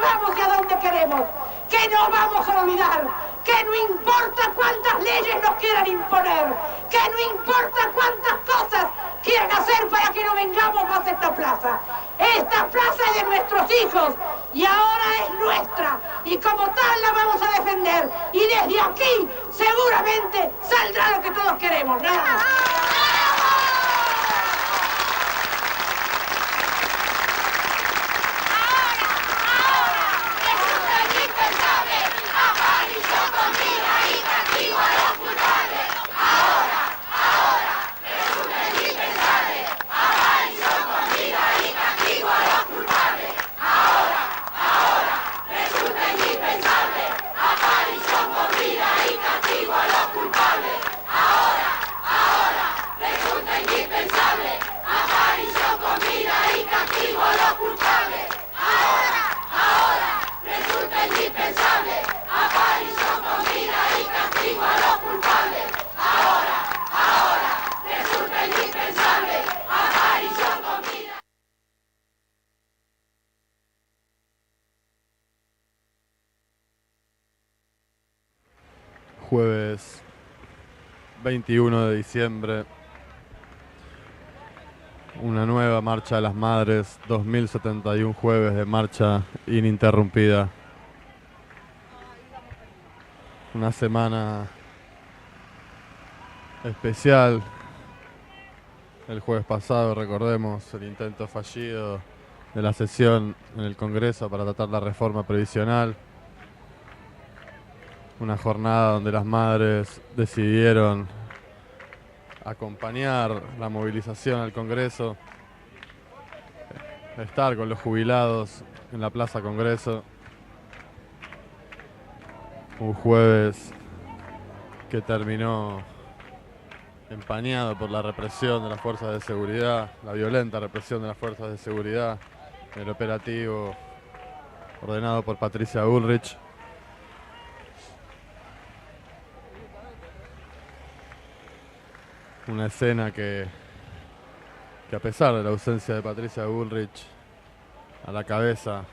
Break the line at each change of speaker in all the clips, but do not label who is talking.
vamos y a dónde queremos, que no vamos a olvidar, que no importa cuántas leyes nos quieran imponer, que no importa cuántas cosas quieran hacer para que no vengamos más a esta plaza. Esta plaza es de nuestros hijos y ahora es nuestra y como tal la vamos a defender y desde aquí seguramente saldrá lo que todos queremos. Nada más.
Jueves 21 de diciembre, una nueva Marcha de las Madres, 2071 jueves de marcha ininterrumpida. Una semana especial. El jueves pasado, recordemos, el intento fallido de la sesión en el Congreso para tratar la reforma previsional. Una jornada donde las madres decidieron acompañar la movilización al Congreso, estar con los jubilados en la Plaza Congreso. Un jueves que terminó empañado por la represión de las fuerzas de seguridad, la violenta represión de las fuerzas de seguridad, el operativo ordenado por Patricia Bullrich. Una escena que a pesar de la ausencia de Patricia Bullrich a la cabeza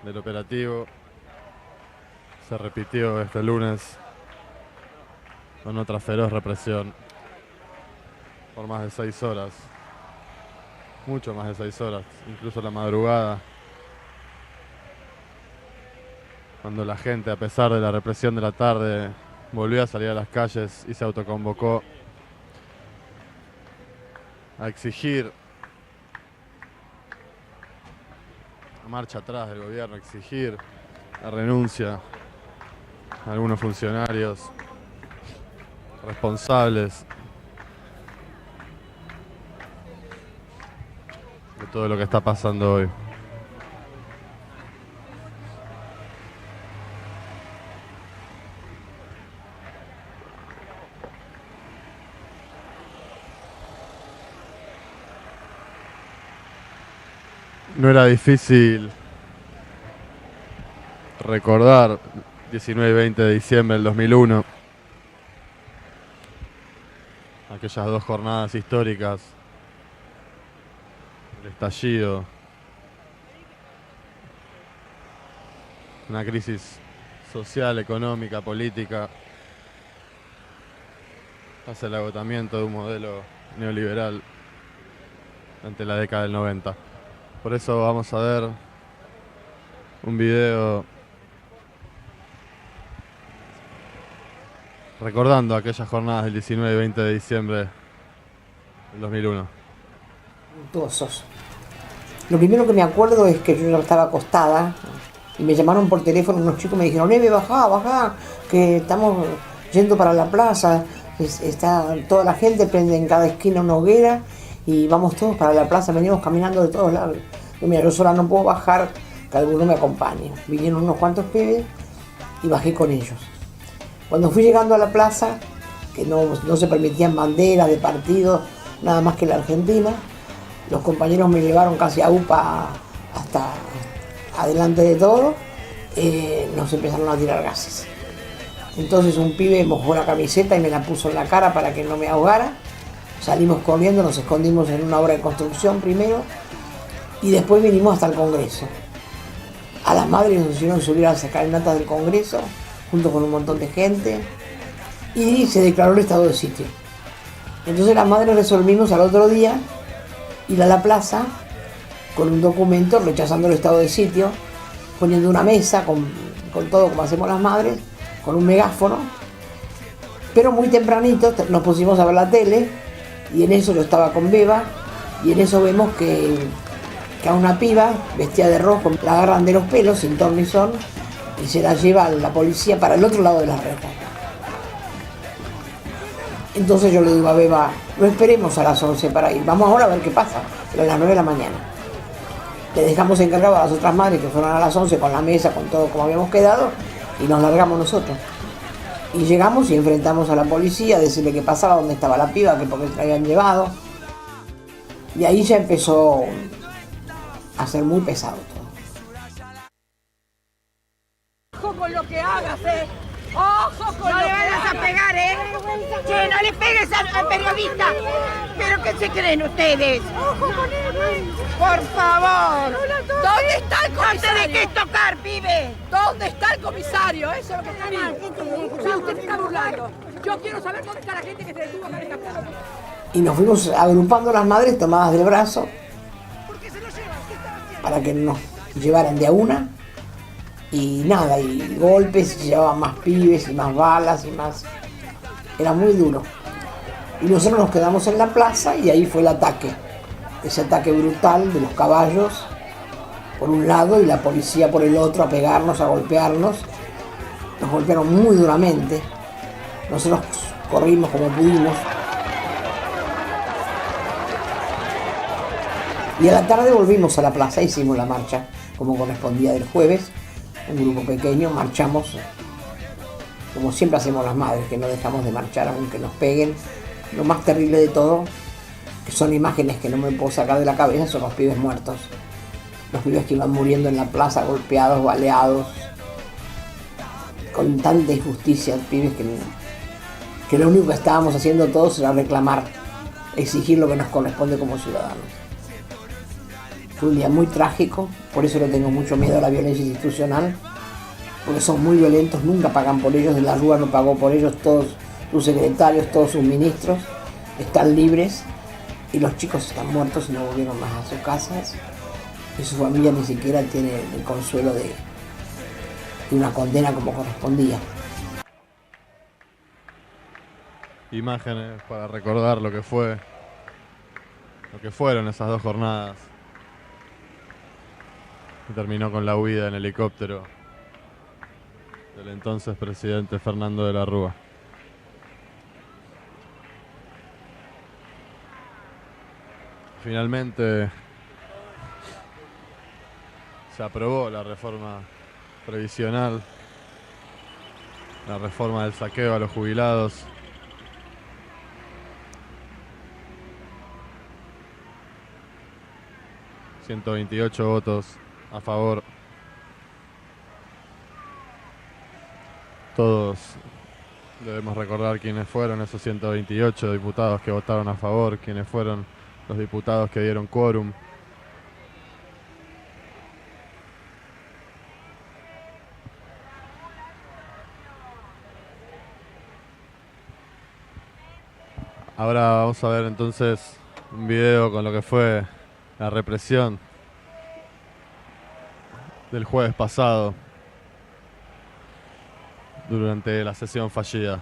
del operativo, se repitió este lunes con otra feroz represión por más de 6 horas, mucho más de 6 horas, incluso la madrugada, cuando la gente, a pesar de la represión de la tarde, volvió a salir a las calles y se autoconvocó a exigir la marcha atrás del gobierno, a exigir la renuncia a algunos funcionarios responsables de todo lo que está pasando hoy. No era difícil recordar 19 y 20 de diciembre del 2001, aquellas 2 jornadas históricas, el estallido, una crisis social, económica, política, hacia el agotamiento de un modelo neoliberal ante la década del 90. Por eso vamos a ver un video recordando aquellas jornadas del 19 y 20 de diciembre del 2001.
Lo primero que me acuerdo es que yo ya estaba acostada y me llamaron por teléfono unos chicos, me dijeron: Neve, bajá, que estamos yendo para la plaza, está toda la gente, prende en cada esquina una hoguera y vamos todos para la plaza, venimos caminando de todos lados. Yo, mira, yo sola no puedo bajar, que alguno me acompañe. Vinieron unos cuantos pibes y bajé con ellos. Cuando fui llegando a la plaza, que no se permitían banderas de partidos, nada más que la Argentina, los compañeros me llevaron casi a UPA hasta adelante de todo, nos empezaron a tirar gases. Entonces un pibe mojó la camiseta y me la puso en la cara para que no me ahogara. Salimos corriendo, nos escondimos en una obra de construcción primero y después vinimos hasta el Congreso. A la Las madres nos hicieron subir a las escalinatas del Congreso, junto con un montón de gente, y se declaró el estado de sitio. Entonces las madres resolvimos al otro día ir a la plaza con un documento rechazando el estado de sitio, poniendo una mesa con todo como hacemos las madres, con un megáfono, pero muy tempranito nos pusimos a ver la tele, y en eso yo estaba con Beba, y en eso vemos que a una piba vestida de rojo la agarran de los pelos sin ton ni son y se la lleva la policía para el otro lado de la reja. Entonces yo le digo a Beba, no esperemos a las 11 para ir, vamos ahora a ver qué pasa, pero a las 9 de la mañana. Le dejamos encargado a las otras madres que fueron a las 11 con la mesa, con todo como habíamos quedado, y nos largamos nosotros. Y llegamos y enfrentamos a la policía a decirle qué pasaba, dónde estaba la piba, que porque se la habían llevado. Y ahí ya empezó a ser muy pesado todo.
Ojo con lo que hagas, Ojo con lo que hagas. No le vayas a pegar, Che, no le pegues al periodista. ¿Pero qué se creen ustedes? Ojo con él. Por favor. ¿Dónde está el comisario? No te dejes tocar, pibe. ¿Dónde está el comisario? Eso es lo que está mal. Ya usted se está burlando. Yo quiero saber dónde está la gente que se detuvo con esta cosa.
Y nos fuimos agrupando las madres tomadas del brazo para que nos llevaran de a una, y nada, y golpes, y llevaban más pibes y más balas y más. Era muy duro. Y nosotros nos quedamos en la plaza y ahí fue el ataque, ese ataque brutal de los caballos por un lado y la policía por el otro, a pegarnos, a golpearnos. Nos golpearon muy duramente. Nosotros corrimos como pudimos. Y a la tarde volvimos a la plaza, hicimos la marcha como correspondía del jueves, un grupo pequeño, marchamos como siempre hacemos las madres, que no dejamos de marchar aunque nos peguen. Lo más terrible de todo, que son imágenes que no me puedo sacar de la cabeza, son los pibes muertos, los pibes que iban muriendo en la plaza, golpeados, baleados, con tanta injusticia, pibes que lo único que estábamos haciendo todos era reclamar, exigir lo que nos corresponde como ciudadanos. Fue un día muy trágico, por eso le tengo mucho miedo a la violencia institucional, porque son muy violentos, nunca pagan por ellos, de la Rúa no pagó por ellos, todos sus secretarios, todos sus ministros están libres y los chicos están muertos y no volvieron más a sus casas, y su familia ni siquiera tiene el consuelo de una condena como correspondía.
Imágenes para recordar lo que fueron esas 2 jornadas. Y terminó con la huida en helicóptero del entonces presidente Fernando de la Rúa. Finalmente se aprobó la reforma previsional, la reforma del saqueo a los jubilados. ...128 votos a favor. Todos debemos recordar quiénes fueron esos 128 diputados que votaron a favor, quiénes fueron los diputados que dieron quórum. Ahora vamos a ver entonces un video con lo que fue la represión del jueves pasado durante la sesión fallida.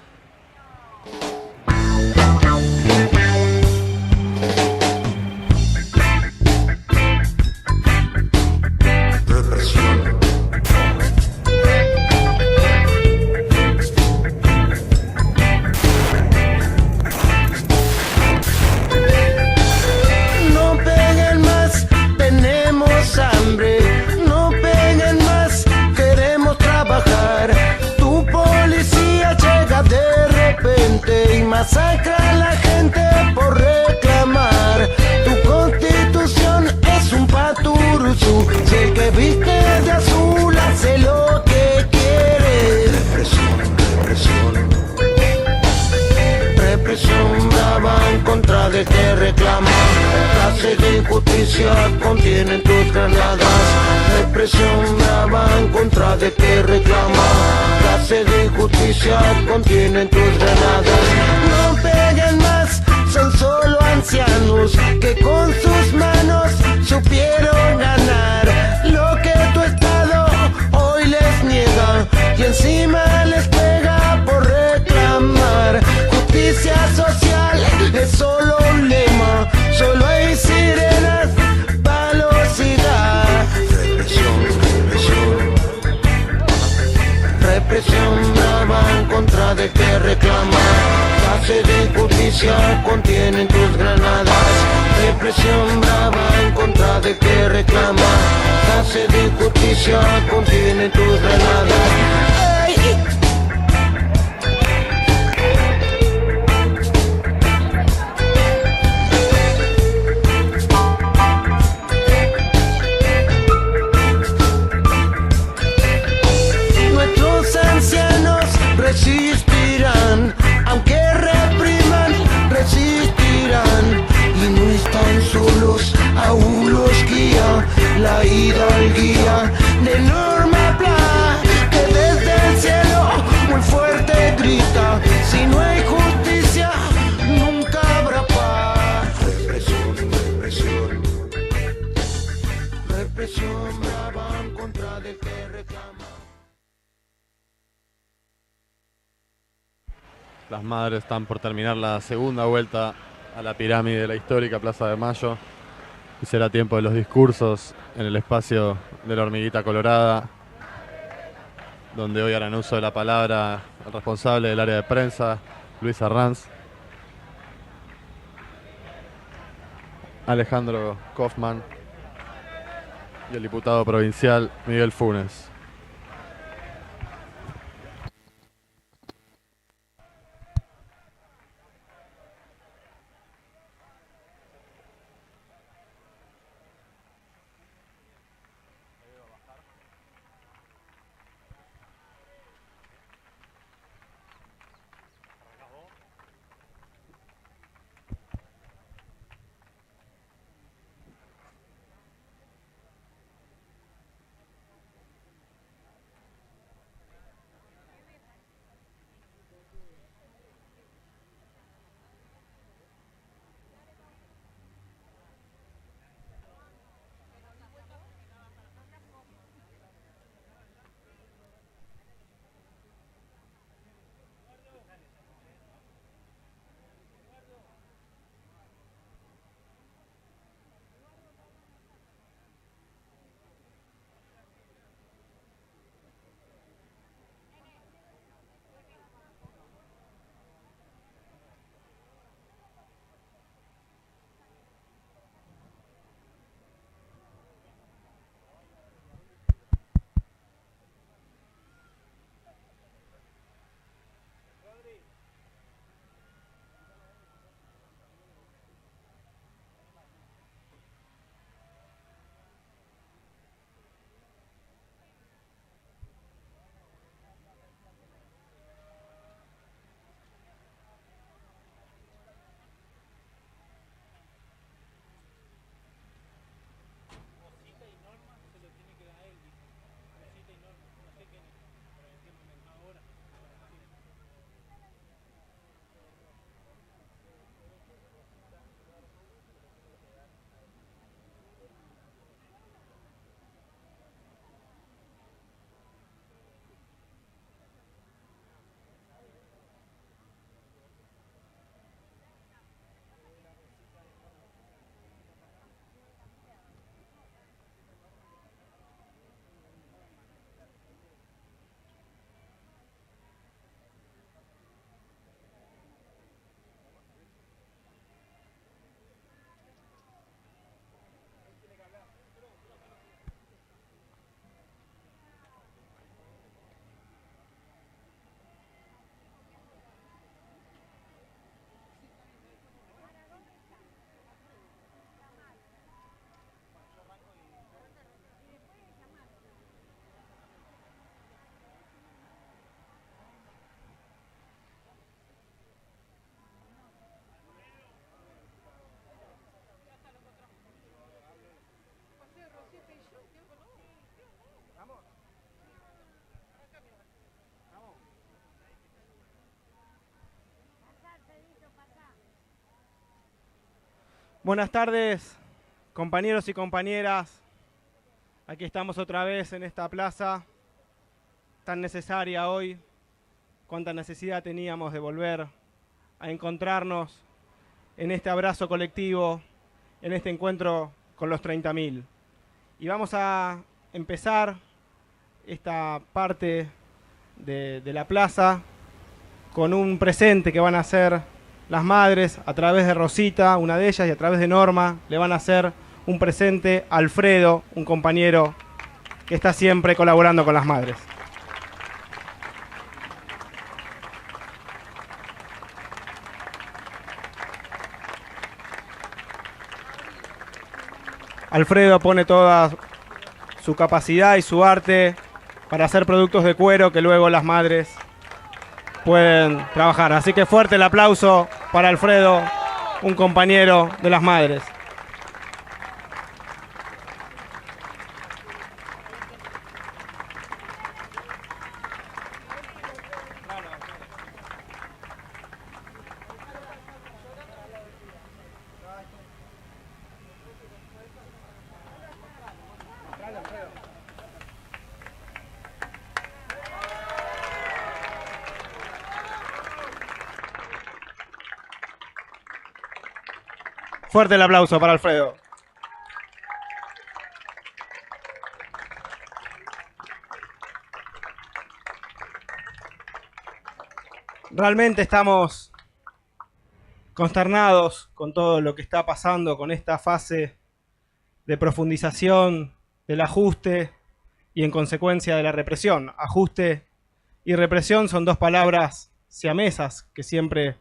Masacra a la gente por reclamar. Tu constitución es un paturuzú. Si el que viste de azul hace lo que quiere. Represión, represión. Represión brava en contra de que reclama. Clase de justicia contienen tus granadas. Represión brava en contra de que reclama. Clase de justicia contienen tus granadas. No peguen más, son solo ancianos que con sus manos supieron ganar lo que tu Estado hoy les niega y encima les pega por reclamar. Justicia social es solo un lema, solo hay sirenas, palos y gas. Represión brava en contra de que reclama. Clase de justicia contienen tus granadas. Represión brava en contra de que reclama. Clase de justicia contienen tus granadas. ¡Ay! Resistirán, aunque repriman, resistirán. Y no están solos, aún los guía la hidalguía de Norma Pla, que desde el cielo muy fuerte grita: si no hay justicia, nunca habrá paz. Represión, represión, represión brava en contra del que reclama.
Las madres están por terminar la segunda vuelta a la pirámide de la histórica Plaza de Mayo y será tiempo de los discursos en el espacio de la Hormiguita Colorada, donde hoy harán uso de la palabra el responsable del área de prensa, Luis Arranz, Alejandro Kaufman y el diputado provincial Miguel Funes.
Buenas tardes, compañeros y compañeras. Aquí estamos otra vez en esta plaza tan necesaria hoy. Cuánta necesidad teníamos de volver a encontrarnos en este abrazo colectivo, en este encuentro con los 30.000. Y vamos a empezar esta parte de la plaza con un presente que van a hacer las madres a través de Rosita, una de ellas, y a través de Norma, le van a hacer un presente a Alfredo, un compañero que está siempre colaborando con las madres. Alfredo pone toda su capacidad y su arte para hacer productos de cuero que luego las madres pueden trabajar. Así que fuerte el aplauso para Alfredo, un compañero de las madres. Fuerte el aplauso para Alfredo. Realmente estamos consternados con todo lo que está pasando, con esta fase de profundización del ajuste y en consecuencia de la represión. Ajuste y represión son dos palabras siamesas que siempre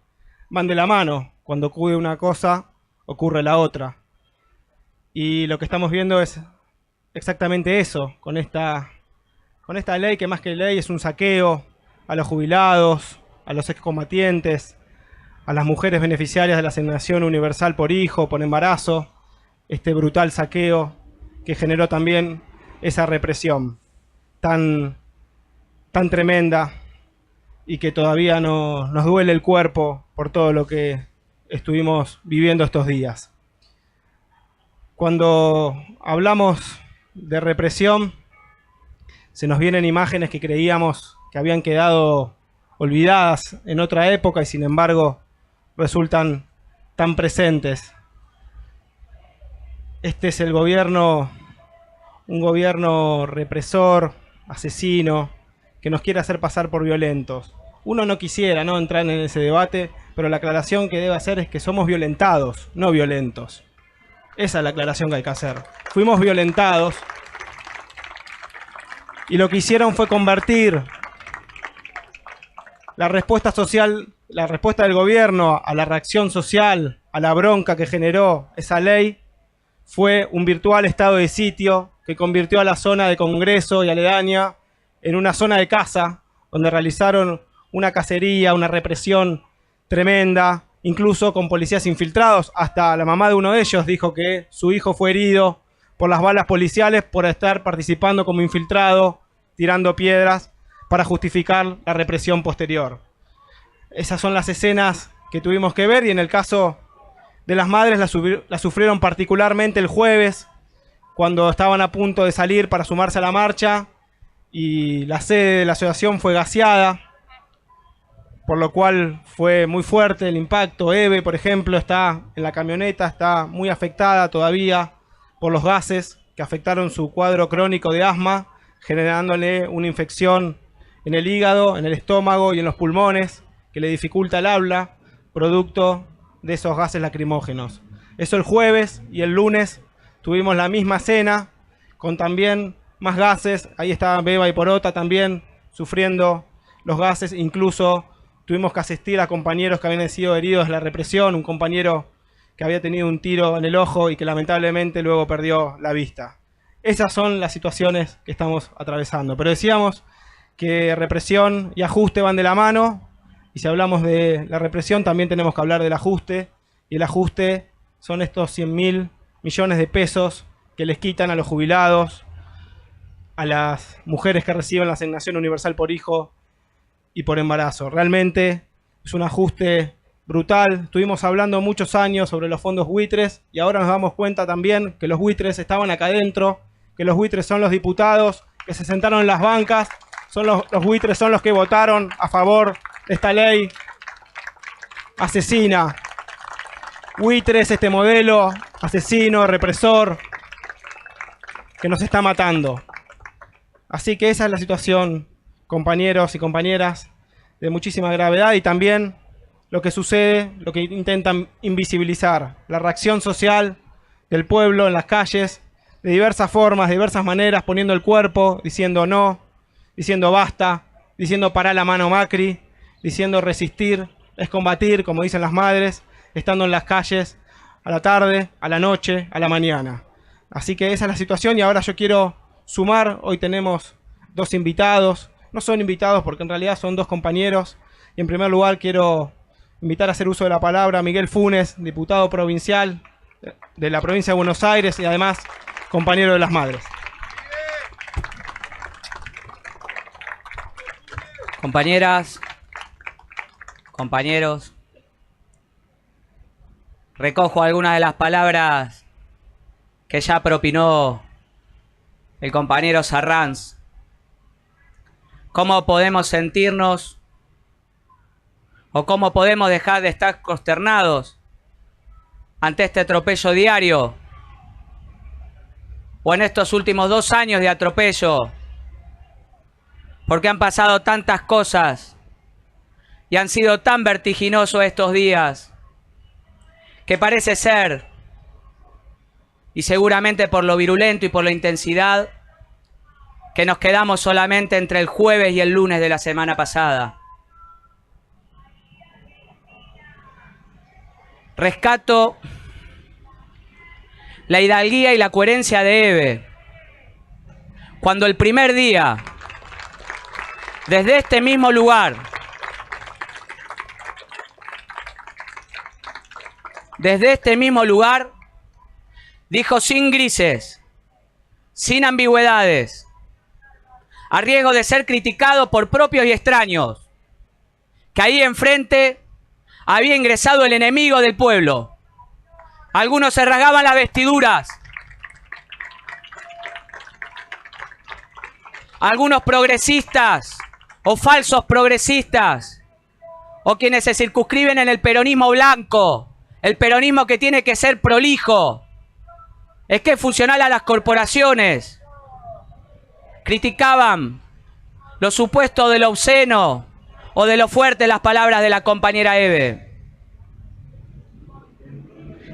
van de la mano. Cuando ocurre una cosa, ocurre la otra. Y lo que estamos viendo es exactamente eso, con esta ley que más que ley es un saqueo a los jubilados, a los excombatientes, a las mujeres beneficiarias de la asignación universal por hijo, por embarazo, este brutal saqueo que generó también esa represión tan tremenda y que todavía nos duele el cuerpo por todo lo que estuvimos viviendo estos días. Cuando hablamos de represión, se nos vienen imágenes que creíamos que habían quedado olvidadas en otra época y sin embargo resultan tan presentes. Este es el gobierno, un gobierno represor, asesino, que nos quiere hacer pasar por violentos. Uno no quisiera entrar en ese debate, pero la aclaración que debe hacer es que somos violentados, no violentos. Esa es la aclaración que hay que hacer. Fuimos violentados y lo que hicieron fue convertir la respuesta social, la respuesta del gobierno a la reacción social, a la bronca que generó esa ley, fue un virtual estado de sitio que convirtió a la zona de Congreso y aledaña en una zona de caza, donde realizaron una cacería, una represión tremenda, incluso con policías infiltrados. Hasta la mamá de uno de ellos dijo que su hijo fue herido por las balas policiales por estar participando como infiltrado, tirando piedras para justificar la represión posterior. Esas son las escenas que tuvimos que ver y en el caso de las madres la sufrieron particularmente el jueves, cuando estaban a punto de salir para sumarse a la marcha y la sede de la asociación fue gaseada, por lo cual fue muy fuerte el impacto. Eve, por ejemplo, está en la camioneta, está muy afectada todavía por los gases que afectaron su cuadro crónico de asma, generándole una infección en el hígado, en el estómago y en los pulmones, que le dificulta el habla, producto de esos gases lacrimógenos. Eso el jueves, y el lunes tuvimos la misma cena, con también más gases. Ahí estaba Beba y Porota también sufriendo los gases, incluso tuvimos que asistir a compañeros que habían sido heridos de la represión, un compañero que había tenido un tiro en el ojo y que lamentablemente luego perdió la vista. Esas son las situaciones que estamos atravesando. Pero decíamos que represión y ajuste van de la mano, y si hablamos de la represión también tenemos que hablar del ajuste, y el ajuste son estos 100.000 millones de pesos que les quitan a los jubilados, a las mujeres que reciben la asignación universal por hijo y por embarazo. Realmente es un ajuste brutal. Estuvimos hablando muchos años sobre los fondos buitres y ahora nos damos cuenta también que los buitres estaban acá adentro, que los buitres son los diputados que se sentaron en las bancas, son los buitres son los que votaron a favor de esta ley asesina. Buitres, este modelo asesino, represor, que nos está matando. Así que esa es la situación, compañeros y compañeras, de muchísima gravedad, y también lo que sucede, lo que intentan invisibilizar, la reacción social del pueblo en las calles, de diversas formas, de diversas maneras, poniendo el cuerpo, diciendo no, diciendo basta, diciendo pará la mano Macri, diciendo resistir es combatir, como dicen las madres, estando en las calles a la tarde, a la noche, a la mañana. Así que esa es la situación y ahora yo quiero sumar, hoy tenemos dos invitados, no son invitados porque en realidad son dos compañeros, y en primer lugar quiero invitar a hacer uso de la palabra a Miguel Funes, diputado provincial de la provincia de Buenos Aires y además compañero de las madres.
Compañeras, compañeros, recojo algunas de las palabras que ya propinó el compañero Sarranz. ¿Cómo podemos sentirnos o cómo podemos dejar de estar consternados ante este atropello diario o en estos últimos 2 años de atropello? Porque han pasado tantas cosas y han sido tan vertiginosos estos días que parece ser, y seguramente por lo virulento y por la intensidad, que nos quedamos solamente entre el jueves y el lunes de la semana pasada. Rescato la hidalguía y la coherencia de Eve, cuando el primer día, desde este mismo lugar, dijo sin grises, sin ambigüedades, a riesgo de ser criticado por propios y extraños, que ahí enfrente había ingresado el enemigo del pueblo. Algunos se rasgaban las vestiduras, algunos progresistas o falsos progresistas, o quienes se circunscriben en el peronismo blanco, el peronismo que tiene que ser prolijo, es que es funcional a las corporaciones, criticaban lo supuesto de lo obsceno o de lo fuerte las palabras de la compañera Eve.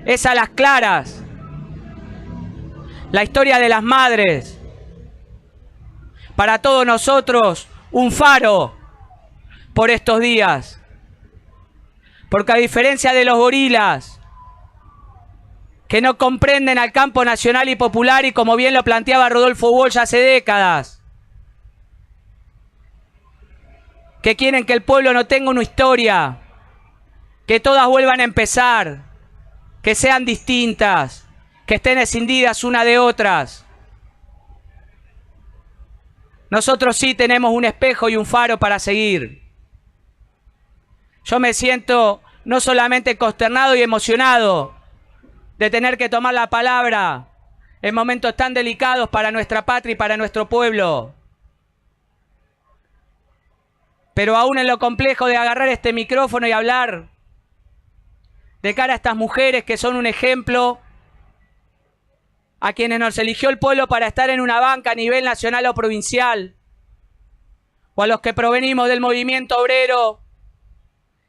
Es a las claras la historia de las madres, para todos nosotros un faro por estos días, porque a diferencia de los gorilas que no comprenden al campo nacional y popular, y como bien lo planteaba Rodolfo Walsh hace décadas, que quieren que el pueblo no tenga una historia, que todas vuelvan a empezar, que sean distintas, que estén escindidas una de otras. Nosotros sí tenemos un espejo y un faro para seguir. Yo me siento no solamente consternado y emocionado de tener que tomar la palabra en momentos tan delicados para nuestra patria y para nuestro pueblo, pero aún en lo complejo de agarrar este micrófono y hablar de cara a estas mujeres que son un ejemplo, a quienes nos eligió el pueblo para estar en una banca a nivel nacional o provincial, o a los que provenimos del movimiento obrero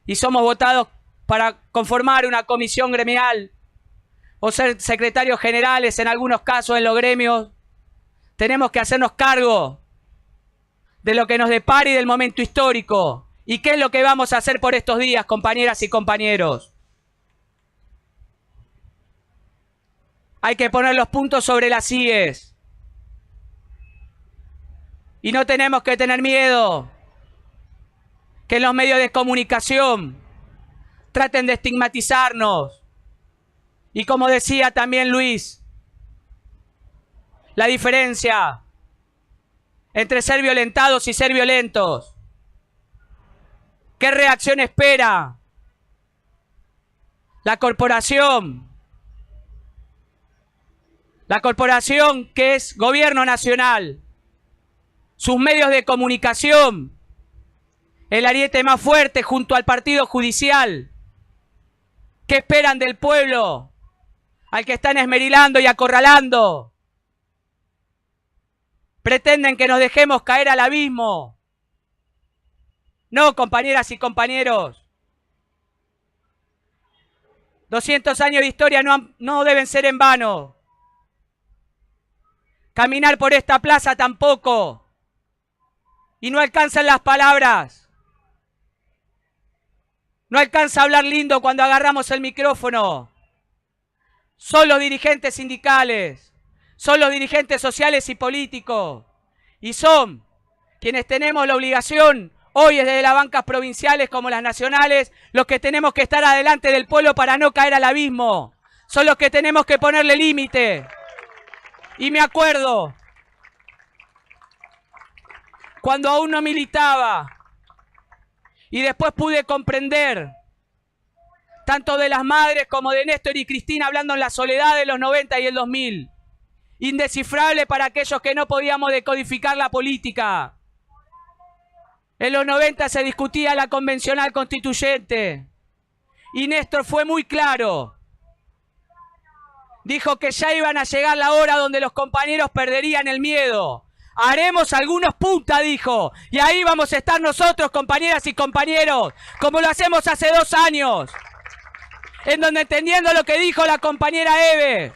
y somos votados para conformar una comisión gremial o ser secretarios generales en algunos casos en los gremios. Tenemos que hacernos cargo de lo que nos depara y del momento histórico. ¿Y qué es lo que vamos a hacer por estos días, compañeras y compañeros? Hay que poner los puntos sobre las íes. Y no tenemos que tener miedo que en los medios de comunicación traten de estigmatizarnos. Y como decía también Luis, la diferencia entre ser violentados y ser violentos. ¿Qué reacción espera La corporación que es Gobierno Nacional, sus medios de comunicación, el ariete más fuerte junto al Partido Judicial. ¿Qué esperan del pueblo al que están esmerilando y acorralando? Pretenden que nos dejemos caer al abismo. No, compañeras y compañeros. 200 años de historia no deben ser en vano. Caminar por esta plaza tampoco. Y no alcanzan las palabras. No alcanza a hablar lindo cuando agarramos el micrófono. Son los dirigentes sindicales, son los dirigentes sociales y políticos. Y son quienes tenemos la obligación, hoy desde las bancas provinciales como las nacionales, los que tenemos que estar adelante del pueblo para no caer al abismo. Son los que tenemos que ponerle límite. Y me acuerdo, cuando aún no militaba, y después pude comprender, tanto de las madres como de Néstor y Cristina hablando en la soledad de los 90 y el 2000. Indescifrable para aquellos que no podíamos decodificar la política. En los 90 se discutía la convencional constituyente. Y Néstor fue muy claro. Dijo que ya iban a llegar la hora donde los compañeros perderían el miedo. Haremos algunos puntas, dijo. Y ahí vamos a estar nosotros, compañeras y compañeros, como lo hacemos hace 2 años. En donde, entendiendo lo que dijo la compañera Eve,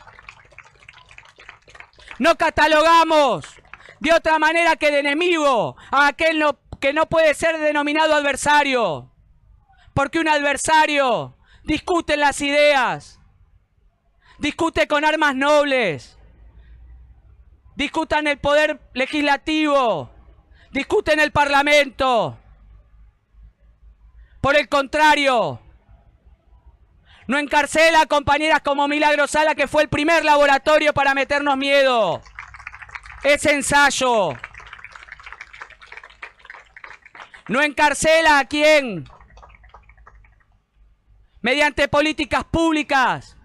no catalogamos de otra manera que de enemigo a aquel que no puede ser denominado adversario. Porque un adversario discute las ideas, discute con armas nobles, discutan el poder legislativo, discuten el Parlamento. Por el contrario, no encarcela a compañeras como Milagro Sala, que fue el primer laboratorio para meternos miedo. Ese ensayo. No encarcela a quien, mediante políticas públicas,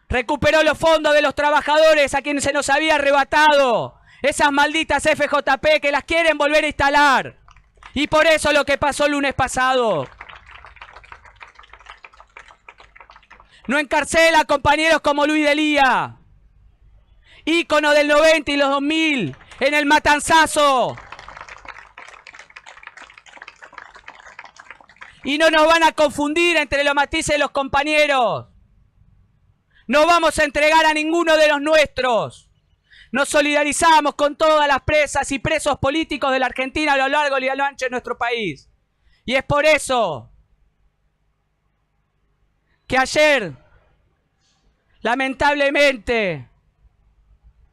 recuperó los fondos de los trabajadores a quienes se nos había arrebatado. Esas malditas FJP que las quieren volver a instalar. Y por eso lo que pasó el lunes pasado. No encarcela a compañeros como Luis Delía, ícono del 90 y los 2000, en el matanzazo. Y no nos van a confundir entre los matices de los compañeros. No vamos a entregar a ninguno de los nuestros. Nos solidarizamos con todas las presas y presos políticos de la Argentina a lo largo y a lo ancho de nuestro país. Y es por eso que ayer, lamentablemente,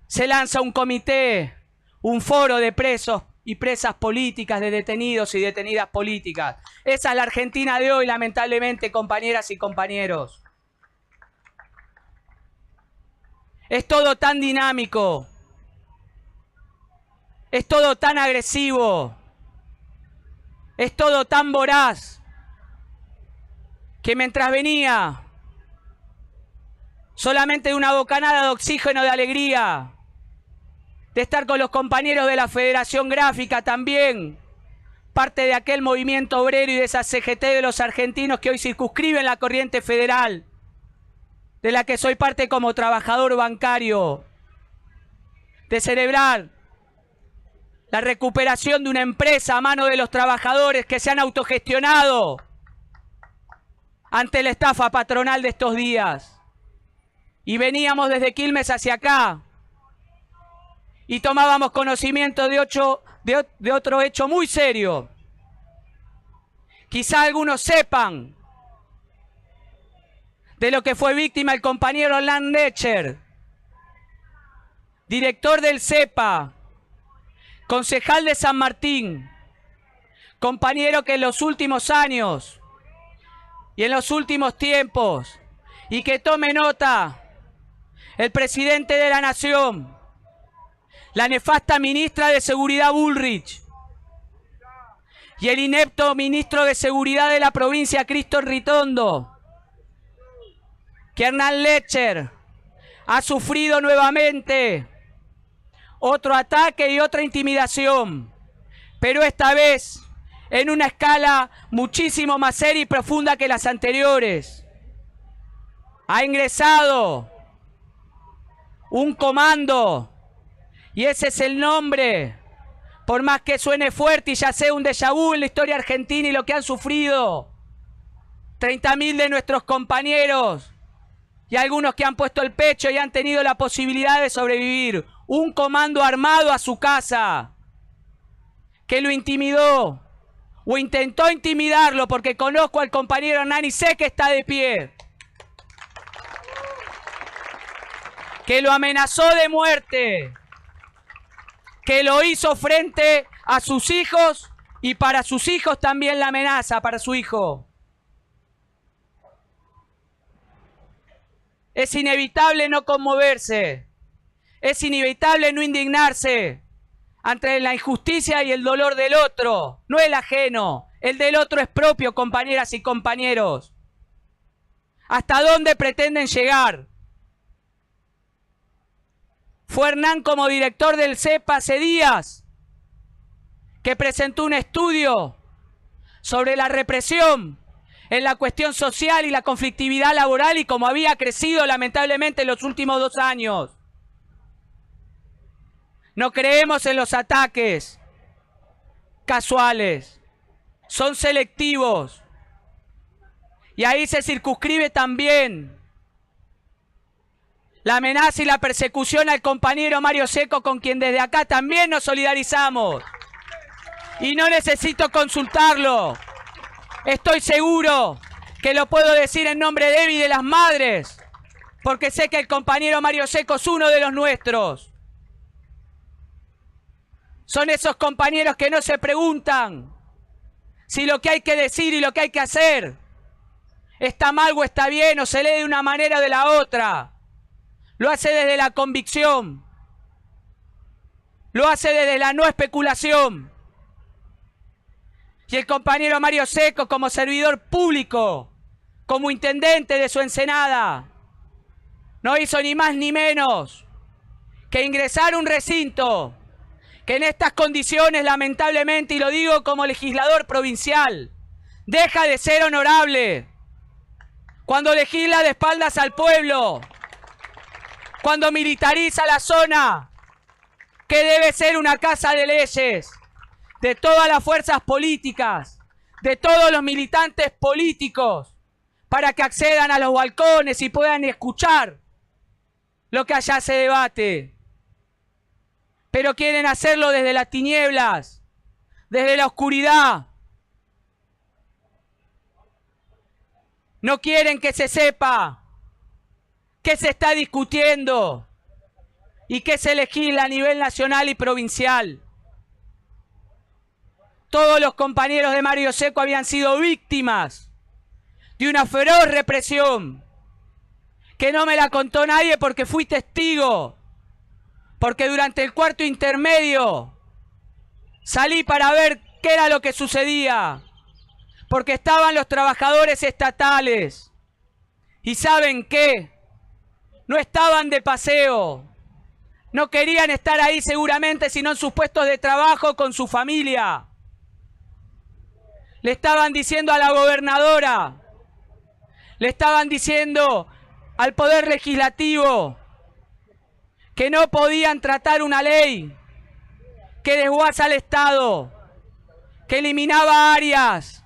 se lanza un comité, un foro de presos y presas políticas, de detenidos y detenidas políticas. Esa es la Argentina de hoy, lamentablemente, compañeras y compañeros. Es todo tan dinámico, es todo tan agresivo, es todo tan voraz, que mientras venía solamente de una bocanada de oxígeno de alegría, de estar con los compañeros de la Federación Gráfica también, parte de aquel movimiento obrero y de esa CGT de los argentinos que hoy circunscriben la corriente federal, de la que soy parte como trabajador bancario, de celebrar la recuperación de una empresa a mano de los trabajadores que se han autogestionado ante la estafa patronal de estos días. Y veníamos desde Quilmes hacia acá y tomábamos conocimiento de otro hecho muy serio. Quizá algunos sepan de lo que fue víctima el compañero Hernán Lecher, director del CEPA, concejal de San Martín, compañero que en los últimos años y en los últimos tiempos, y que tome nota el presidente de la Nación, la nefasta ministra de Seguridad Bullrich y el inepto ministro de Seguridad de la provincia, Cristian Ritondo, que Hernán Lecher ha sufrido nuevamente otro ataque y otra intimidación, pero esta vez en una escala muchísimo más seria y profunda que las anteriores. Ha ingresado un comando, y ese es el nombre, por más que suene fuerte y ya sea un déjà vu en la historia argentina y lo que han sufrido 30.000 de nuestros compañeros y algunos que han puesto el pecho y han tenido la posibilidad de sobrevivir. Un comando armado a su casa que lo intimidó o intentó intimidarlo, porque conozco al compañero Hernán y sé que está de pie, que lo amenazó de muerte, que lo hizo frente a sus hijos y para sus hijos también la amenaza para su hijo. Es inevitable no conmoverse, es inevitable no indignarse ante la injusticia y el dolor del otro, no el ajeno, el del otro es propio, compañeras y compañeros. ¿Hasta dónde pretenden llegar? Fue Hernán como director del CEPA hace días que presentó un estudio sobre la represión en la cuestión social y la conflictividad laboral y cómo había crecido lamentablemente en los últimos 2 años. No creemos en los ataques casuales, son selectivos. Y ahí se circunscribe también la amenaza y la persecución al compañero Mario Seco, con quien desde acá también nos solidarizamos. Y no necesito consultarlo. Estoy seguro que lo puedo decir en nombre de Evi y de las madres, porque sé que el compañero Mario Seco es uno de los nuestros. Son esos compañeros que no se preguntan si lo que hay que decir y lo que hay que hacer está mal o está bien, o se lee de una manera o de la otra. Lo hace desde la convicción. Lo hace desde la no especulación. Y el compañero Mario Seco, como servidor público, como intendente de su Ensenada, no hizo ni más ni menos que ingresar a un recinto que en estas condiciones, lamentablemente, y lo digo como legislador provincial, deja de ser honorable. Cuando legisla de espaldas al pueblo, cuando militariza la zona, que debe ser una casa de leyes, de todas las fuerzas políticas, de todos los militantes políticos, para que accedan a los balcones y puedan escuchar lo que allá se debate. Pero quieren hacerlo desde las tinieblas, desde la oscuridad. No quieren que se sepa qué se está discutiendo y qué se legisla a nivel nacional y provincial. Todos los compañeros de Mario Seco habían sido víctimas de una feroz represión que no me la contó nadie porque fui testigo. Porque durante el cuarto intermedio salí para ver qué era lo que sucedía. Porque estaban los trabajadores estatales. ¿Y saben qué? No estaban de paseo. No querían estar ahí seguramente, sino en sus puestos de trabajo con su familia. Le estaban diciendo a la gobernadora, le estaban diciendo al Poder Legislativo que no podían tratar una ley que desguaza al Estado, que eliminaba áreas,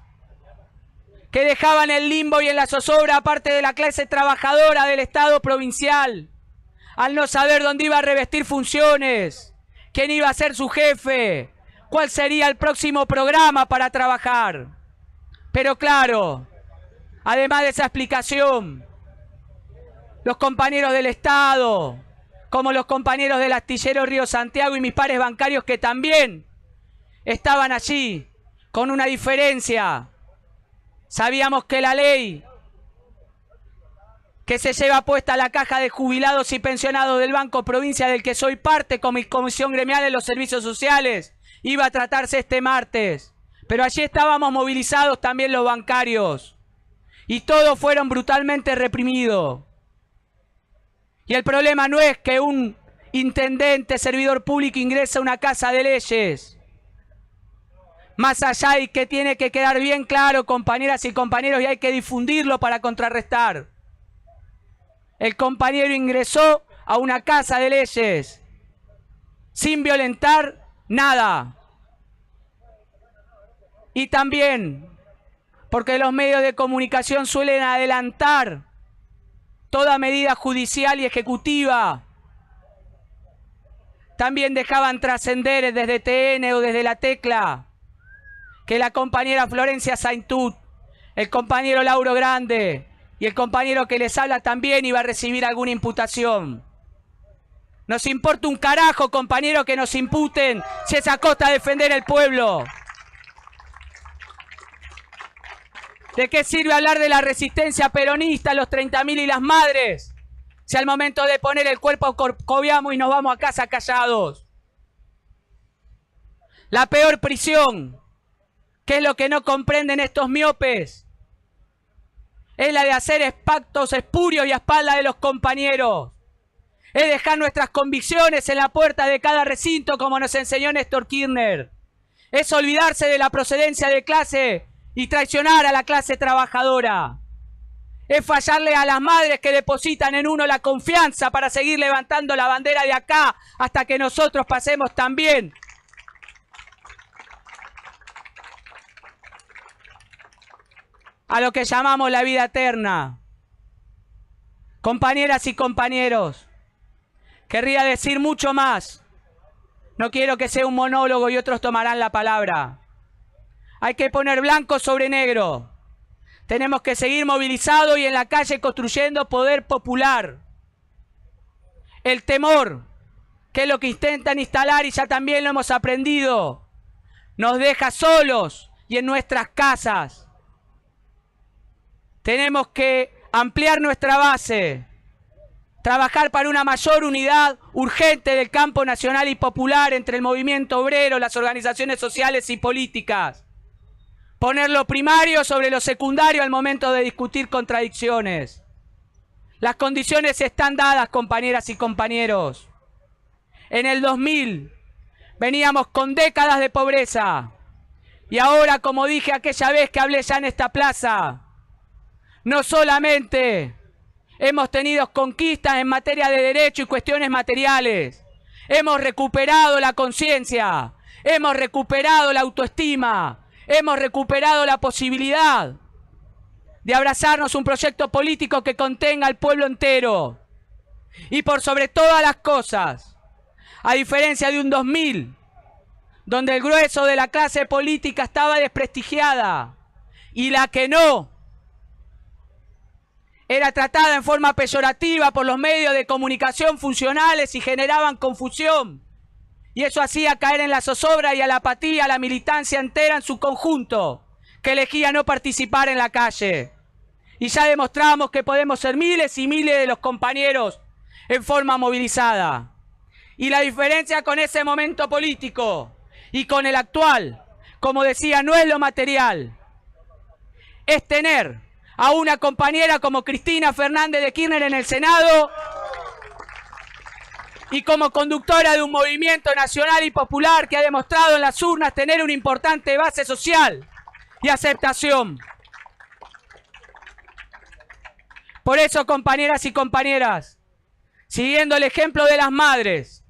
que dejaba en el limbo y en la zozobra a parte de la clase trabajadora del Estado provincial, al no saber dónde iba a revestir funciones, quién iba a ser su jefe, cuál sería el próximo programa para trabajar. Pero claro, además de esa explicación, los compañeros del Estado, como los compañeros del astillero Río Santiago y mis pares bancarios que también estaban allí, con una diferencia. Sabíamos que la ley que se lleva puesta la caja de jubilados y pensionados del Banco Provincia, del que soy parte con mi comisión gremial en los servicios sociales, iba a tratarse este martes. Pero allí estábamos movilizados también los bancarios. Y todos fueron brutalmente reprimidos. Y el problema no es que un intendente, servidor público ingrese a una casa de leyes. Más allá de que tiene que quedar bien claro, compañeras y compañeros, y hay que difundirlo para contrarrestar. El compañero ingresó a una casa de leyes sin violentar nada. Y también porque los medios de comunicación suelen adelantar toda medida judicial y ejecutiva. También dejaban trascender desde TN o desde La Tecla que la compañera Florencia Saintut, el compañero Lauro Grande y el compañero que les habla también iba a recibir alguna imputación. Nos importa un carajo, compañero, que nos imputen si es a costa de defender el pueblo. ¿De qué sirve hablar de la resistencia peronista, los 30.000 y las madres, si al momento de poner el cuerpo corcoviamos y nos vamos a casa callados? La peor prisión, ¿qué es lo que no comprenden estos miopes? Es la de hacer pactos espurios y a espaldas de los compañeros. Es dejar nuestras convicciones en la puerta de cada recinto, como nos enseñó Néstor Kirchner. Es olvidarse de la procedencia de clase y traicionar a la clase trabajadora. Es fallarle a las madres que depositan en uno la confianza para seguir levantando la bandera de acá hasta que nosotros pasemos también a lo que llamamos la vida eterna. Compañeras y compañeros, querría decir mucho más. No quiero que sea un monólogo y otros tomarán la palabra. Hay que poner blanco sobre negro. Tenemos que seguir movilizados y en la calle construyendo poder popular. El temor, que es lo que intentan instalar y ya también lo hemos aprendido, nos deja solos y en nuestras casas. Tenemos que ampliar nuestra base, trabajar para una mayor unidad urgente del campo nacional y popular entre el movimiento obrero, las organizaciones sociales y políticas. Poner lo primario sobre lo secundario al momento de discutir contradicciones. Las condiciones están dadas, compañeras y compañeros. En el 2000 veníamos con décadas de pobreza. Y ahora, como dije aquella vez que hablé ya en esta plaza, no solamente hemos tenido conquistas en materia de derecho y cuestiones materiales, hemos recuperado la conciencia, hemos recuperado la autoestima, hemos recuperado la posibilidad de abrazarnos un proyecto político que contenga al pueblo entero. Y por sobre todas las cosas, a diferencia de un 2000, donde el grueso de la clase política estaba desprestigiada y la que no, era tratada en forma peyorativa por los medios de comunicación funcionales y generaban confusión. Y eso hacía caer en la zozobra y a la apatía a la militancia entera en su conjunto, que elegía no participar en la calle. Y ya demostramos que podemos ser miles y miles de los compañeros en forma movilizada. Y la diferencia con ese momento político y con el actual, como decía, no es lo material, es tener a una compañera como Cristina Fernández de Kirchner en el Senado y como conductora de un movimiento nacional y popular que ha demostrado en las urnas tener una importante base social y aceptación. Por eso, compañeras y compañeras, siguiendo el ejemplo de las madres,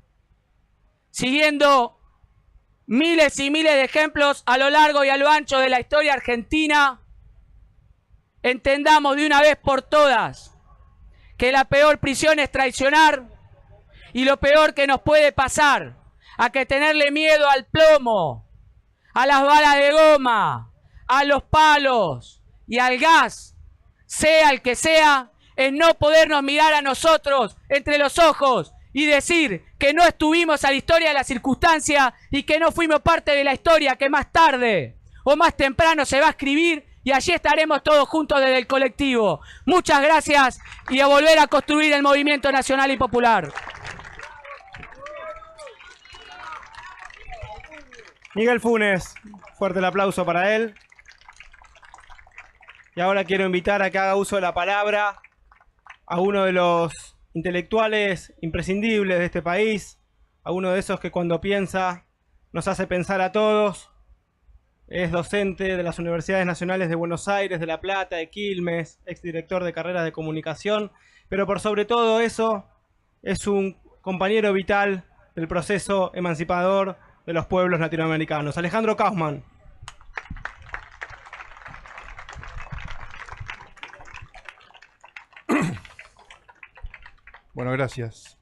siguiendo miles y miles de ejemplos a lo largo y a lo ancho de la historia argentina, entendamos de una vez por todas que la peor prisión es traicionar y lo peor que nos puede pasar a que tenerle miedo al plomo, a las balas de goma, a los palos y al gas, sea el que sea, es no podernos mirar a nosotros entre los ojos y decir que no estuvimos a la historia de la circunstancia y que no fuimos parte de la historia que más tarde o más temprano se va a escribir. Y allí estaremos todos juntos desde el colectivo. Muchas gracias y a volver a construir el movimiento nacional y popular.
Miguel Funes, fuerte el aplauso para él. Y ahora quiero invitar a que haga uso de la palabra a uno de los intelectuales imprescindibles de este país, a uno de esos que cuando piensa nos hace pensar a todos. Es docente de las Universidades Nacionales de Buenos Aires, de La Plata, de Quilmes, exdirector de carreras de comunicación, pero por sobre todo eso es un compañero vital del proceso emancipador de los pueblos latinoamericanos. Alejandro Kaufman.
Bueno, gracias.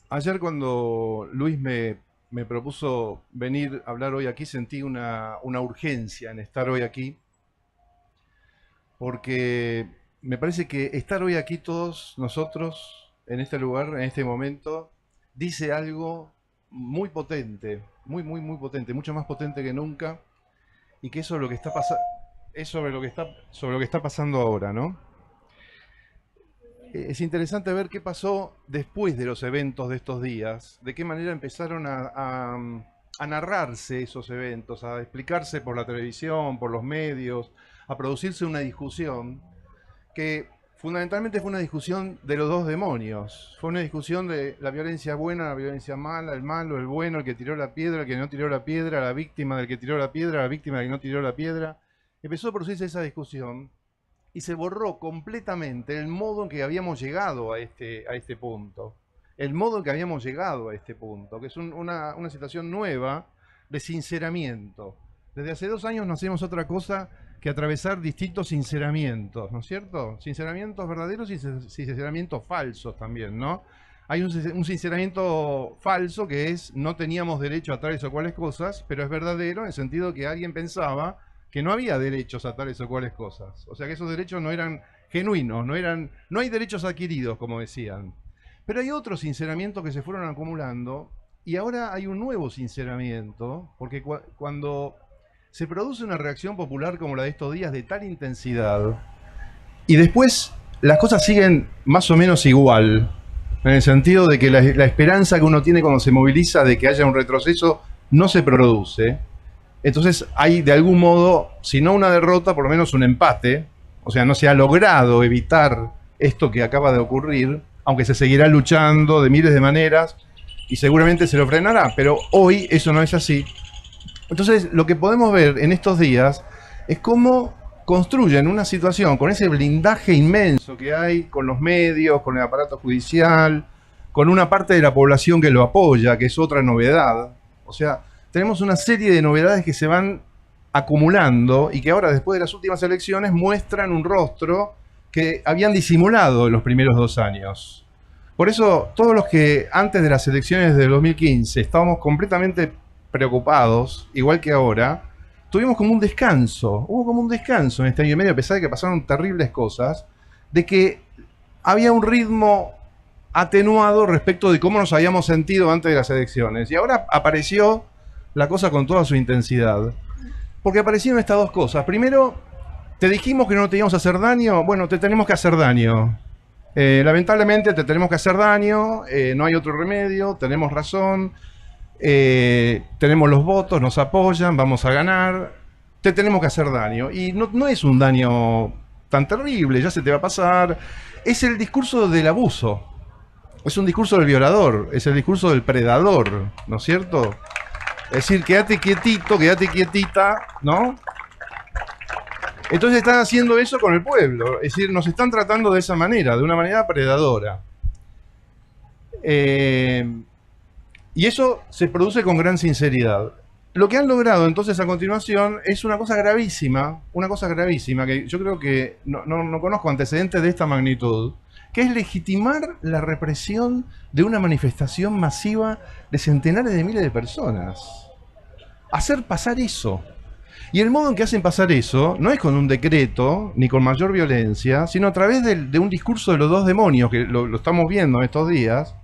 Ayer cuando Luis me propuso venir a hablar hoy aquí, sentí una urgencia en estar hoy aquí, porque me parece que estar hoy aquí todos nosotros, en este lugar, en este momento, dice algo muy potente, muy potente, mucho más potente que nunca, y que eso es lo que está es sobre lo que está pasando ahora, ¿no? Es interesante ver qué pasó después de los eventos de estos días, de qué manera empezaron a narrarse esos eventos, a explicarse por la televisión, por los medios, a producirse una discusión que fundamentalmente fue una discusión de los dos demonios. Fue una discusión de la violencia buena, la violencia mala, el malo, el bueno, el que tiró la piedra, el que no tiró la piedra, la víctima del que tiró la piedra, la víctima del que no tiró la piedra. Empezó a producirse esa discusión y se borró completamente el modo en que habíamos llegado a este punto. El modo en que habíamos llegado a este punto, que es una situación nueva de sinceramiento. Desde hace 2 años no hacemos otra cosa que atravesar distintos sinceramientos, ¿no es cierto? Sinceramientos verdaderos y sinceramientos falsos también, ¿no? Hay un sinceramiento falso que es no teníamos derecho a tales o cuales cosas, pero es verdadero en el sentido que alguien pensaba que no había derechos a tales o cuales cosas. O sea que esos derechos no eran genuinos, no hay derechos adquiridos, como decían. Pero hay otros sinceramientos que se fueron acumulando y ahora hay un nuevo sinceramiento, porque cuando se produce una reacción popular como la de estos días de tal intensidad y después las cosas siguen más o menos igual, en el sentido de que la esperanza que uno tiene cuando se moviliza de que haya un retroceso no se produce. Entonces hay de algún modo, si no una derrota, por lo menos un empate. O sea, no se ha logrado evitar esto que acaba de ocurrir, aunque se seguirá luchando de miles de maneras y seguramente se lo frenará, pero hoy eso no es así. Entonces lo que podemos ver en estos días es cómo construyen una situación con ese blindaje inmenso que hay con los medios, con el aparato judicial, con una parte de la población que lo apoya, que es otra novedad. O sea, tenemos una serie de novedades que se van acumulando y que ahora, después de las últimas elecciones, muestran un rostro que habían disimulado en los primeros 2 años. Por eso, todos los que antes de las elecciones del 2015 estábamos completamente preocupados, igual que ahora, tuvimos como un descanso. Hubo como un descanso en este año y medio, a pesar de que pasaron terribles cosas, de que había un ritmo atenuado respecto de cómo nos habíamos sentido antes de las elecciones. Y ahora apareció la cosa con toda su intensidad. Porque aparecieron estas dos cosas. Primero, te dijimos que no te íbamos a hacer daño. Bueno, te tenemos que hacer daño. Lamentablemente te tenemos que hacer daño. No hay otro remedio. Tenemos razón. Tenemos los votos, nos apoyan, vamos a ganar. Te tenemos que hacer daño. Y no es un daño tan terrible, ya se te va a pasar. Es el discurso del abuso. Es un discurso del violador. Es el discurso del predador, ¿no es cierto? Es decir, quédate quietito, quédate quietita, ¿no? Entonces están haciendo eso con el pueblo. Es decir, nos están tratando de esa manera, de una manera predadora. Y eso se produce con gran sinceridad. Lo que han logrado entonces a continuación es una cosa gravísima, que yo creo que no conozco antecedentes de esta magnitud, que es legitimar la represión de una manifestación masiva de centenares de miles de personas. Hacer pasar eso. Y el modo en que hacen pasar eso no es con un decreto, ni con mayor violencia, sino a través de un discurso de los dos demonios, que lo estamos viendo en estos días,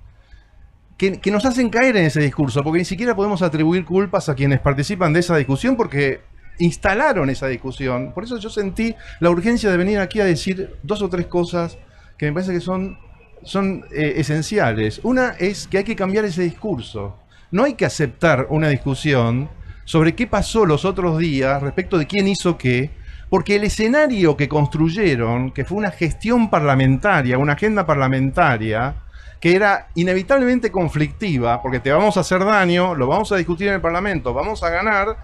que nos hacen caer en ese discurso, porque ni siquiera podemos atribuir culpas a quienes participan de esa discusión, porque instalaron esa discusión. Por eso yo sentí la urgencia de venir aquí a decir 2 o 3 cosas que me parece que son esenciales. Una es que hay que cambiar ese discurso. No hay que aceptar una discusión sobre qué pasó los otros días respecto de quién hizo qué, Porque el escenario que construyeron, que fue una gestión parlamentaria, una agenda parlamentaria, que era inevitablemente conflictiva, porque te vamos a hacer daño, lo vamos a discutir en el Parlamento, vamos a ganar,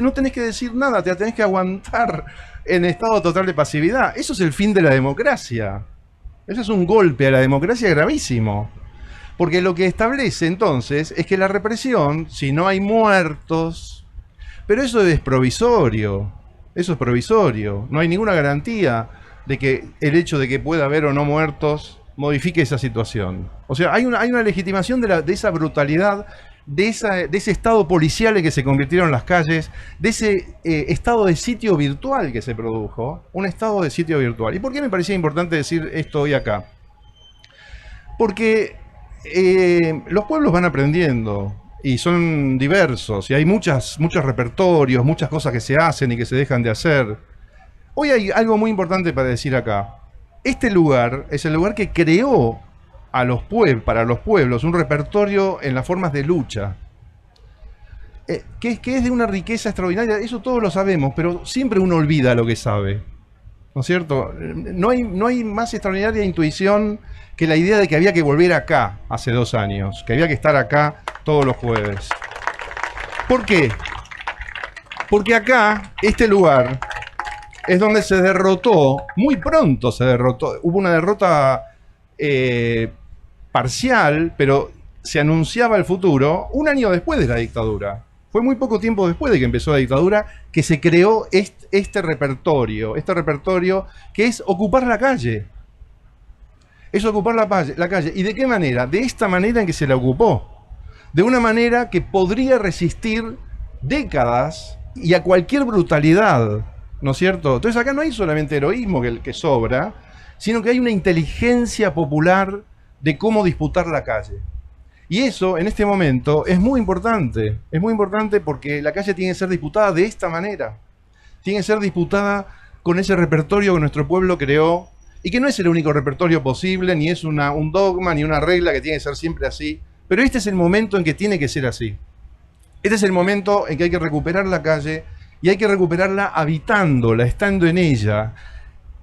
no tenés que decir nada, te la tenés que aguantar en estado total de pasividad. Eso es el fin de la democracia. Eso es un golpe a la democracia gravísimo. Porque lo que establece entonces es que la represión, si no hay muertos, pero eso es provisorio, eso es provisorio, no hay ninguna garantía de que el hecho de que pueda haber o no muertos modifique esa situación. O sea, hay una legitimación de esa brutalidad, de ese estado policial en que se convirtieron las calles, de ese estado de sitio virtual que se produjo, un estado de sitio virtual. ¿Y por qué me parecía importante decir esto hoy acá? Porque los pueblos van aprendiendo y son diversos y hay muchos repertorios, muchas cosas que se hacen y que se dejan de hacer. Hoy hay algo muy importante para decir acá. Este lugar es el lugar que creó para los pueblos un repertorio en las formas de lucha, que es de una riqueza extraordinaria. Eso todos lo sabemos, pero siempre uno olvida lo que sabe, ¿no es cierto? No hay más extraordinaria intuición que la idea de que había que volver acá hace 2 años, que había que estar acá todos los jueves. ¿Por qué? Porque acá, este lugar, es donde se derrotó, muy pronto se derrotó, hubo una derrota parcial, pero se anunciaba el futuro 1 año después de la dictadura. Fue muy poco tiempo después de que empezó la dictadura que se creó este repertorio que es ocupar la calle. Es ocupar la calle. ¿Y de qué manera? De esta manera en que se la ocupó. De una manera que podría resistir décadas y a cualquier brutalidad, ¿no es cierto? Entonces acá no hay solamente heroísmo que sobra, sino que hay una inteligencia popular de cómo disputar la calle. Y eso, en este momento, es muy importante. Es muy importante porque la calle tiene que ser disputada de esta manera. Tiene que ser disputada con ese repertorio que nuestro pueblo creó, y que no es el único repertorio posible, ni es un dogma, ni una regla que tiene que ser siempre así. Pero este es el momento en que tiene que ser así. Este es el momento en que hay que recuperar la calle, y hay que recuperarla habitándola, estando en ella,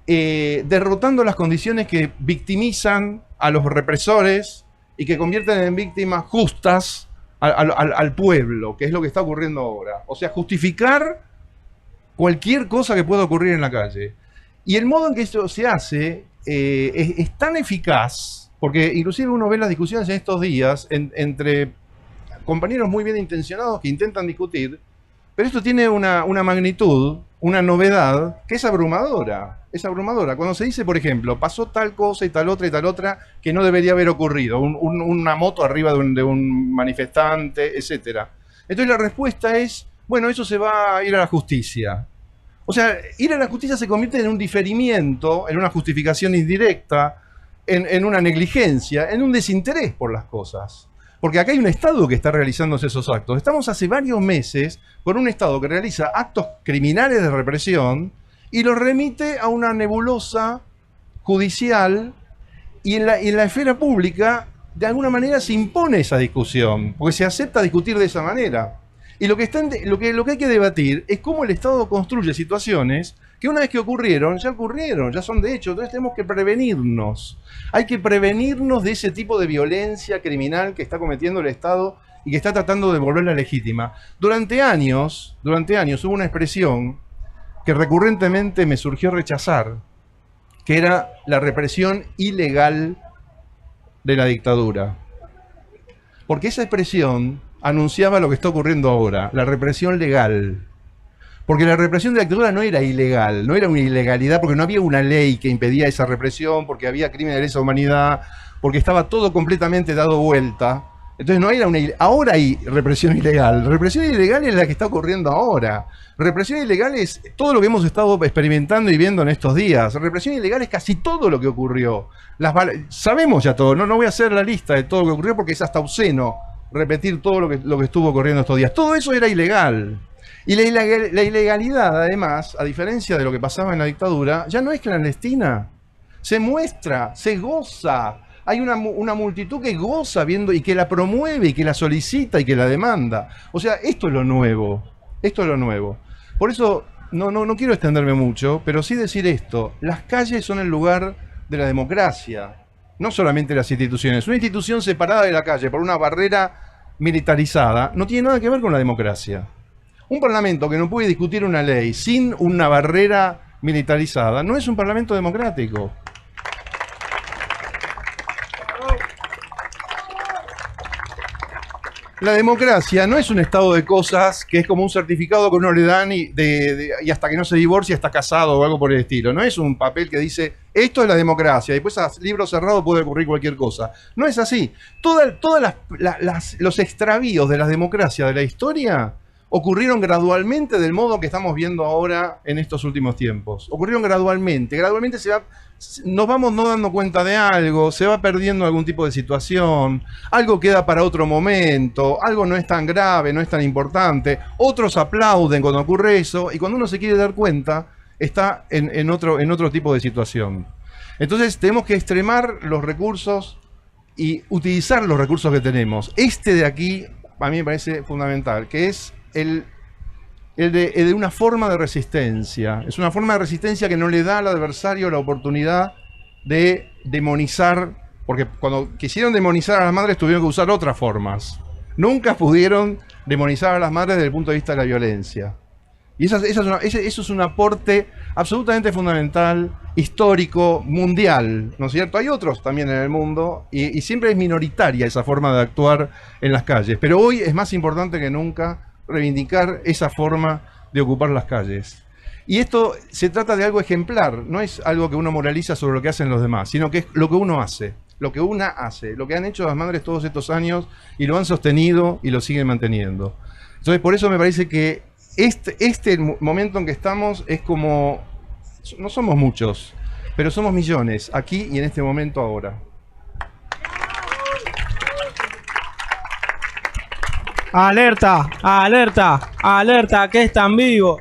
derrotando las condiciones que victimizan a los represores y que convierten en víctimas justas al pueblo, que es lo que está ocurriendo ahora. O sea, justificar cualquier cosa que pueda ocurrir en la calle. Y el modo en que esto se hace es tan eficaz, porque inclusive uno ve las discusiones en estos días entre compañeros muy bien intencionados que intentan discutir, pero esto tiene una magnitud, una novedad, que es abrumadora. Es abrumadora. Cuando se dice, por ejemplo, pasó tal cosa y tal otra que no debería haber ocurrido, una moto arriba de un manifestante, etc. Entonces la respuesta es, bueno, eso se va a ir a la justicia. O sea, ir a la justicia se convierte en un diferimiento, en una justificación indirecta, en una negligencia, en un desinterés por las cosas. Porque acá hay un Estado que está realizándose esos actos. Estamos hace varios meses con un Estado que realiza actos criminales de represión y los remite a una nebulosa judicial, y en la esfera pública de alguna manera se impone esa discusión, porque se acepta discutir de esa manera. Y lo que hay que debatir es cómo el Estado construye situaciones que una vez que ocurrieron, ya son de hecho. Entonces tenemos que prevenirnos. Hay que prevenirnos de ese tipo de violencia criminal que está cometiendo el Estado y que está tratando de volverla legítima. Durante años hubo una expresión que recurrentemente me surgió rechazar, que era la represión ilegal de la dictadura. Porque esa expresión anunciaba lo que está ocurriendo ahora, la represión legal. Porque la represión de la dictadura no era ilegal, no era una ilegalidad, porque no había una ley que impedía esa represión, porque había crímenes de lesa humanidad, porque estaba todo completamente dado vuelta. Entonces no era ahora hay represión ilegal. Represión ilegal es la que está ocurriendo ahora. Represión ilegal es todo lo que hemos estado experimentando y viendo en estos días. Represión ilegal es casi todo lo que ocurrió. Sabemos ya todo, no voy a hacer la lista de todo lo que ocurrió porque es hasta obsceno repetir todo lo que estuvo ocurriendo estos días. Todo eso era ilegal. Y la ilegalidad, además, a diferencia de lo que pasaba en la dictadura, ya no es clandestina. Se muestra, se goza. Hay una multitud que goza viendo y que la promueve y que la solicita y que la demanda. O sea, esto es lo nuevo. Esto es lo nuevo. Por eso no quiero extenderme mucho, pero sí decir esto. Las calles son el lugar de la democracia, no solamente las instituciones. Una institución separada de la calle por una barrera militarizada no tiene nada que ver con la democracia. Un parlamento que no puede discutir una ley sin una barrera militarizada no es un parlamento democrático. La democracia no es un estado de cosas que es como un certificado que uno le dan y hasta que no se divorcia está casado o algo por el estilo. No es un papel que dice, esto es la democracia, y después a libro cerrado puede ocurrir cualquier cosa. No es así. Todos los extravíos de la democracia de la historia ocurrieron gradualmente del modo que estamos viendo ahora en estos últimos tiempos. Ocurrieron gradualmente. Gradualmente nos vamos no dando cuenta de algo, se va perdiendo algún tipo de situación, algo queda para otro momento, algo no es tan grave, no es tan importante, otros aplauden cuando ocurre eso, y cuando uno se quiere dar cuenta, está en otro tipo de situación. Entonces tenemos que extremar los recursos y utilizar los recursos que tenemos. Este de aquí, a mí me parece fundamental, que es el de una forma de resistencia. Es una forma de resistencia que no le da al adversario la oportunidad de demonizar, porque cuando quisieron demonizar a las madres tuvieron que usar otras formas. Nunca pudieron demonizar a las madres desde el punto de vista de la violencia. Y eso es un aporte absolutamente fundamental, histórico, mundial, ¿no es cierto? Hay otros también en el mundo y siempre es minoritaria esa forma de actuar en las calles. Pero hoy es más importante que nunca reivindicar esa forma de ocupar las calles. Y esto se trata de algo ejemplar, no es algo que uno moraliza sobre lo que hacen los demás, sino que es lo que uno hace, lo que una hace, lo que han hecho las madres todos estos años y lo han sostenido y lo siguen manteniendo. Entonces por eso me parece que este momento en que estamos es como, no somos muchos, pero somos millones, aquí y en este momento ahora.
Alerta, alerta, alerta, que están vivos.